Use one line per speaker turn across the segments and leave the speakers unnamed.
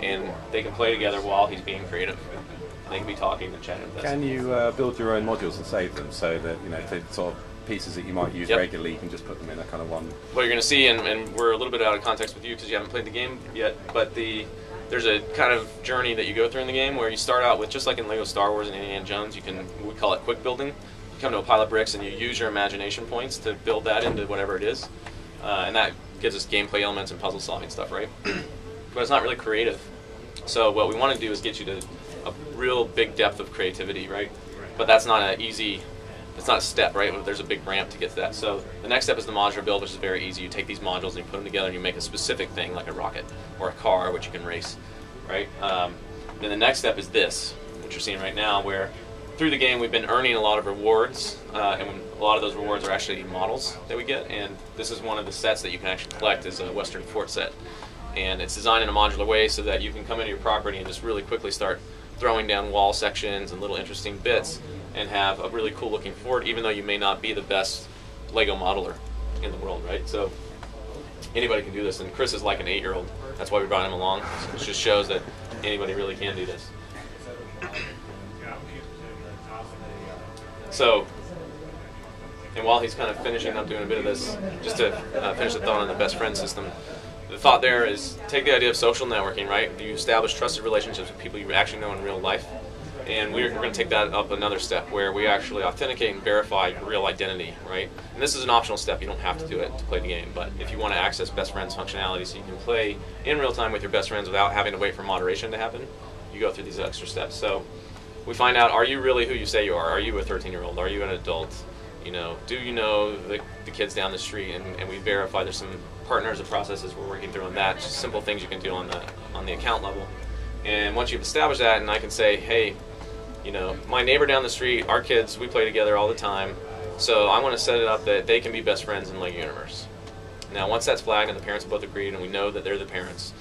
and they can play together while he's being creative. They can be talking and chatting with us.
Can you build your own modules and save them so that, you know, the sort of pieces that you might use regularly, you can just put them in a kind of one?
What you're going to see, and we're a little bit out of context with you because you haven't played the game yet, but there's a kind of journey that you go through in the game where you start out with, just like in Lego Star Wars and Indiana Jones, we call it quick building. You come to a pile of bricks and you use your imagination points to build that into whatever it is, and that gives us gameplay elements and puzzle solving stuff, right? But it's not really creative. So what we want to do is get you to a real big depth of creativity, right? But that's not an easy, it's not a step, right? There's a big ramp to get to that. So the next step is the modular build, which is very easy. You take these modules and you put them together and you make a specific thing, like a rocket or a car, which you can race, right? Then the next step is this, which you're seeing right now, where through the game we've been earning a lot of rewards, and a lot of those rewards are actually models that we get, and this is one of the sets that you can actually collect as a Western Fort set. And it's designed in a modular way so that you can come into your property and just really quickly start throwing down wall sections and little interesting bits and have a really cool looking fort, even though you may not be the best Lego modeler in the world, right? So anybody can do this, and Chris is like an 8-year-old. That's why we brought him along. So it just shows that anybody really can do this. So, and while he's kind of finishing up doing a bit of this, just to finish the thought on the best friend system, the thought there is take the idea of social networking, right? You establish trusted relationships with people you actually know in real life. And we're going to take that up another step where we actually authenticate and verify your real identity, right? And this is an optional step. You don't have to do it to play the game. But if you want to access best friends functionality so you can play in real time with your best friends without having to wait for moderation to happen, you go through these extra steps. So we find out, are you really who you say you are? Are you a 13-year-old? Are you an adult? You know, do you know the kids down the street? And we verify there's some partners and processes we're working through on that. Just simple things you can do on the account level. And once you've established that, and I can say, hey, you know, my neighbor down the street, our kids, we play together all the time, so I want to set it up that they can be best friends in Lego Universe. Now, once that's flagged and the parents have both agreed and we know that they're the parents,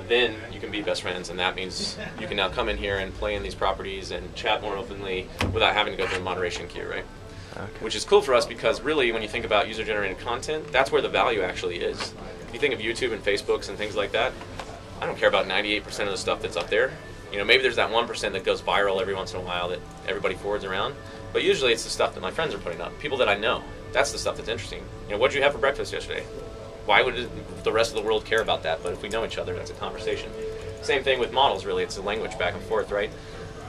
then you can be best friends, and that means you can now come in here and play in these properties and chat more openly without having to go through a moderation queue, right? Okay. Which is cool for us because really when you think about user-generated content, that's where the value actually is. If you think of YouTube and Facebooks and things like that, I don't care about 98% of the stuff that's up there. You know, maybe there's that 1% that goes viral every once in a while that everybody forwards around, but usually it's the stuff that my friends are putting up, people that I know. That's the stuff that's interesting. You know, what did you have for breakfast yesterday? Why would the rest of the world care about that? But if we know each other, that's a conversation. Same thing with models, really. It's a language back and forth, right?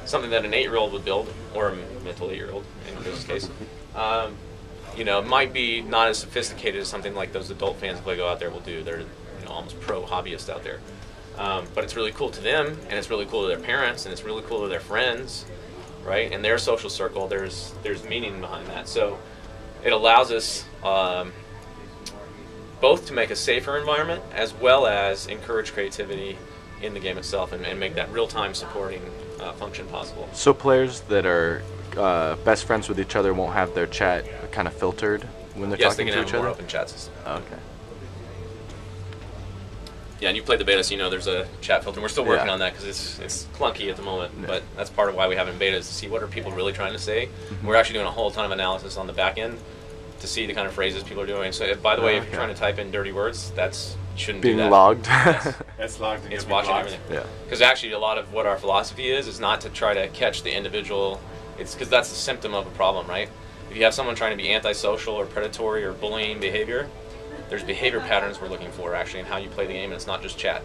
Something that an 8-year-old would build, or a mental 8-year-old in this case, you know, might be not as sophisticated as something like those adult fans of Lego out there will do. They're, you know, almost pro hobbyists out there. But it's really cool to them, and it's really cool to their parents, and it's really cool to their friends, right? And their social circle, there's meaning behind that. So it allows us both to make a safer environment as well as encourage creativity in the game itself and make that real-time supporting function possible.
So players that are best friends with each other won't have their chat kind of filtered when they're talking to each other?
Yes, they can have more open chat system.
Oh, okay.
Yeah, and you played the beta, so you know there's a chat filter. We're still working on that because it's clunky at the moment, but that's part of why we have it in beta is to see what are people really trying to say. We're actually doing a whole ton of analysis on the back end to see the kind of phrases people are doing. So, by the way, if you're trying to type in dirty words, shouldn't
being
do that.
Logged.
That's logged. And
it's watching everything.
Yeah.
Because actually, a lot of what our philosophy is not to try to catch the individual. It's because that's a symptom of a problem, right? If you have someone trying to be antisocial or predatory or bullying behavior, there's behavior patterns we're looking for actually in how you play the game, and it's not just chat.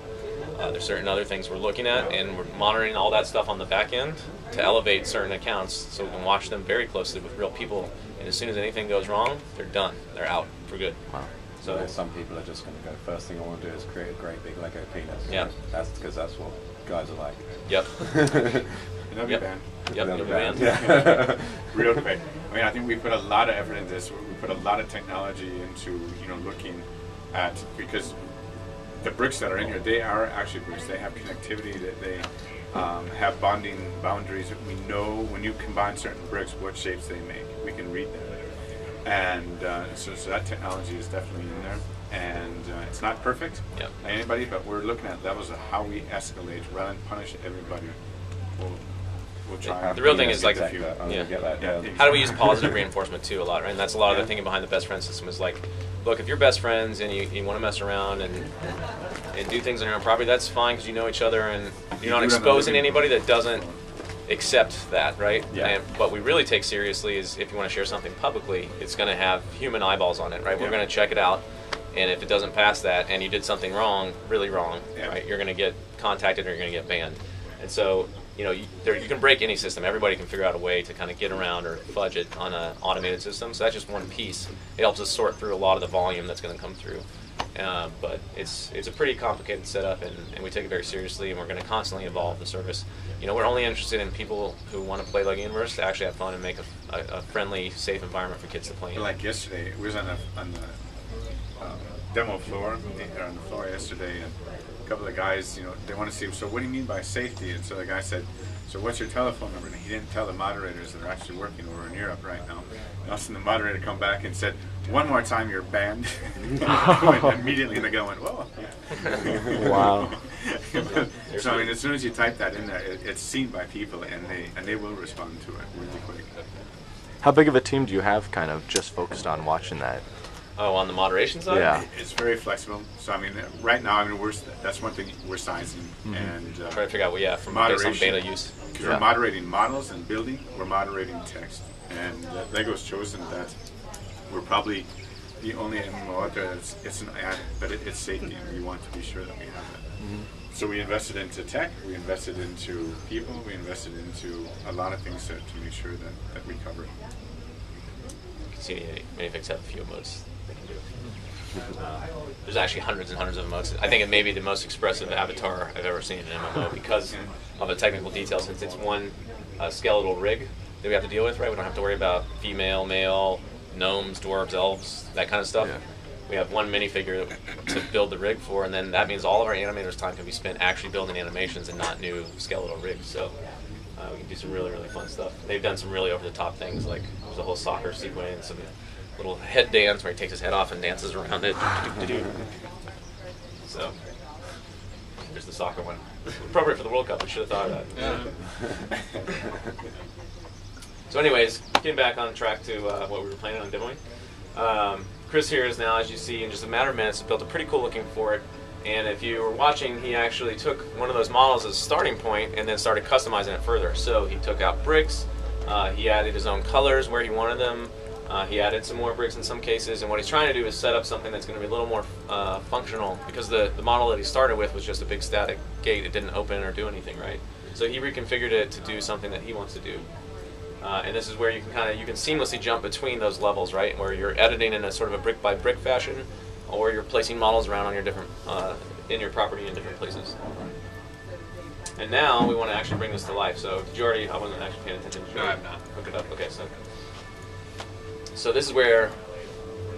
There's certain other things we're looking at, and we're monitoring all that stuff on the back end to elevate certain accounts so we can watch them very closely with real people. And as soon as anything goes wrong, they're done. They're out for good.
Wow. So some people are just going to go, first thing I want to do is create a great big Lego penis.
Yeah.
That's because that's what guys are like.
Yep.
Another
Yep.
band.
Yep.
Another
band.
Yeah.
Real quick. I mean, I think we put a lot of effort into this. We put a lot of technology into, looking at, because the bricks that are in here, they are actually bricks. They have connectivity, that they have bonding boundaries. We know when you combine certain bricks what shapes they make. We can read them. And so that technology is definitely in there. And it's not perfect by anybody, but we're looking at levels of how we escalate rather than punish everybody. we'll try.
The real thing is like,
I'm gonna get that.
Yeah.
how do we use positive reinforcement too a lot, right? And that's a lot of the thinking behind the best friend system is like, look, if you're best friends and you want to mess around and do things on your own property, that's fine because you know each other and you're not exposing anybody that doesn't accept that, right?
Yeah.
And what we really take seriously is if you want to share something publicly, it's going to have human eyeballs on it, right? We're going to check it out, and if it doesn't pass that and you did something wrong, really wrong, right, you're going to get contacted or you're going to get banned. And so, you know, you can break any system. Everybody can figure out a way to kind of get around or fudge it on an automated system. So that's just one piece. It helps us sort through a lot of the volume that's going to come through. But it's a pretty complicated setup, and we take it very seriously, and we're going to constantly evolve the service. You know, we're only interested in people who want to play LEGO Universe to actually have fun and make a friendly, safe environment for kids to play in.
Like yesterday, we was on the demo floor, or on the floor yesterday, and a couple of guys, you know, they want to see, so what do you mean by safety? And so the guy said, so what's your telephone number? And he didn't tell the moderators that are actually working over in Europe right now. And also the moderator come back and said, one more time you're banned. And immediately the guy went, whoa.
Wow.
So I mean, as soon as you type that in there, it's seen by people, and they will respond to it really quick.
How big of a team do you have kind of just focused on watching that?
Oh, on the moderation side?
Yeah.
It's very flexible. So I mean, right now, I mean, that's one thing we're sizing, and
Trying to figure out, well, yeah, from based on beta use.
Because we're moderating models and building, we're moderating text, and Lego's chosen that we're probably the only MMO out there that's it's an ad, but it's safety, and we want to be sure that we have that. So we invested into tech, we invested into people, we invested into a lot of things to make sure that we cover it.
You can see Minifigs have a few emotes they can do. There's actually hundreds and hundreds of emotes. I think it may be the most expressive avatar I've ever seen in an MMO because of a technical detail, since it's one skeletal rig that we have to deal with, right? We don't have to worry about female, male, gnomes, dwarves, elves, that kind of stuff.
Yeah.
We have one minifigure to build the rig for, and then that means all of our animators' time can be spent actually building animations and not new skeletal rigs. So we can do some really, really fun stuff. They've done some really over-the-top things, like there's a whole soccer sequence, some little head dance where he takes his head off and dances around it. So there's the soccer one. Appropriate for the World Cup. We should have thought of that. So anyways, getting back on track to what we were planning on demoing. Chris here is now, as you see, in just a matter of minutes, built a pretty cool looking fort. And if you were watching, he actually took one of those models as a starting point and then started customizing it further. So he took out bricks, he added his own colors where he wanted them, he added some more bricks in some cases, and what he's trying to do is set up something that's going to be a little more functional, because the model that he started with was just a big static gate. It didn't open or do anything, right? So he reconfigured it to do something that he wants to do. And this is where you can seamlessly jump between those levels, right? Where you're editing in a sort of a brick by brick fashion, or you're placing models around on your different in your property in different places. And now we want to actually bring this to life. So did you already? I wasn't actually paying attention.
No, I'm not.
Hook it up. Okay, so this is where.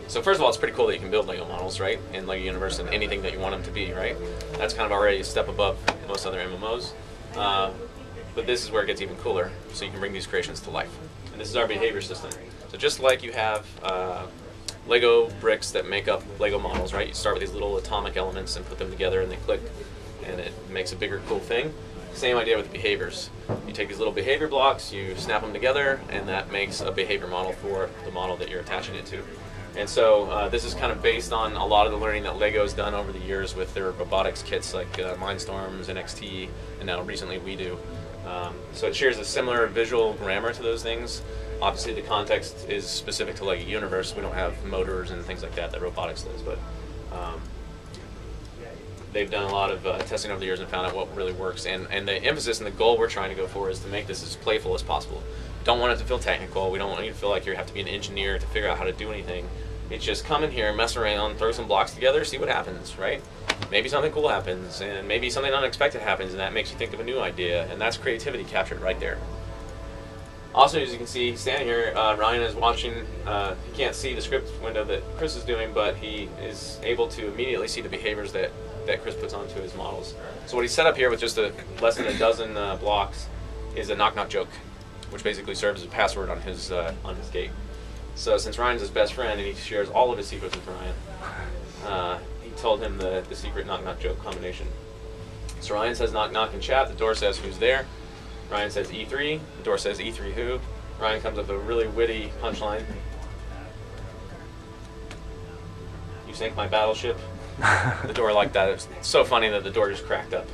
So first of all, it's pretty cool that you can build LEGO models, right, in LEGO Universe and anything that you want them to be, right? That's kind of already a step above most other MMOs. But this is where it gets even cooler, so you can bring these creations to life. And this is our behavior system. So just like you have Lego bricks that make up Lego models, right? You start with these little atomic elements and put them together and they click, and it makes a bigger cool thing. Same idea with behaviors. You take these little behavior blocks, you snap them together, and that makes a behavior model for the model that you're attaching it to. And so this is kind of based on a lot of the learning that LEGO's done over the years with their robotics kits like Mindstorms, NXT, and now recently We Do. So it shares a similar visual grammar to those things. Obviously the context is specific to LEGO Universe. We don't have motors and things like that robotics does, but they've done a lot of testing over the years and found out what really works. And the emphasis and the goal we're trying to go for is to make this as playful as possible. Don't want it to feel technical. We don't want you to feel like you have to be an engineer to figure out how to do anything. It's just come in here, mess around, throw some blocks together, see what happens, right? Maybe something cool happens, and maybe something unexpected happens, and that makes you think of a new idea, and that's creativity captured right there. Also, as you can see, standing here, Ryan is watching. He can't see the script window that Chris is doing, but he is able to immediately see the behaviors that Chris puts onto his models. So what he set up here with just less than a dozen blocks is a knock-knock joke, which basically serves as a password on his gate. So since Ryan's his best friend and he shares all of his secrets with Ryan, he told him the secret knock-knock joke combination. So Ryan says knock-knock in chat, the door says who's there, Ryan says E3. The door says E3 who? Ryan comes up with a really witty punchline. You sank my battleship. The door liked that. It was so funny that the door just cracked up.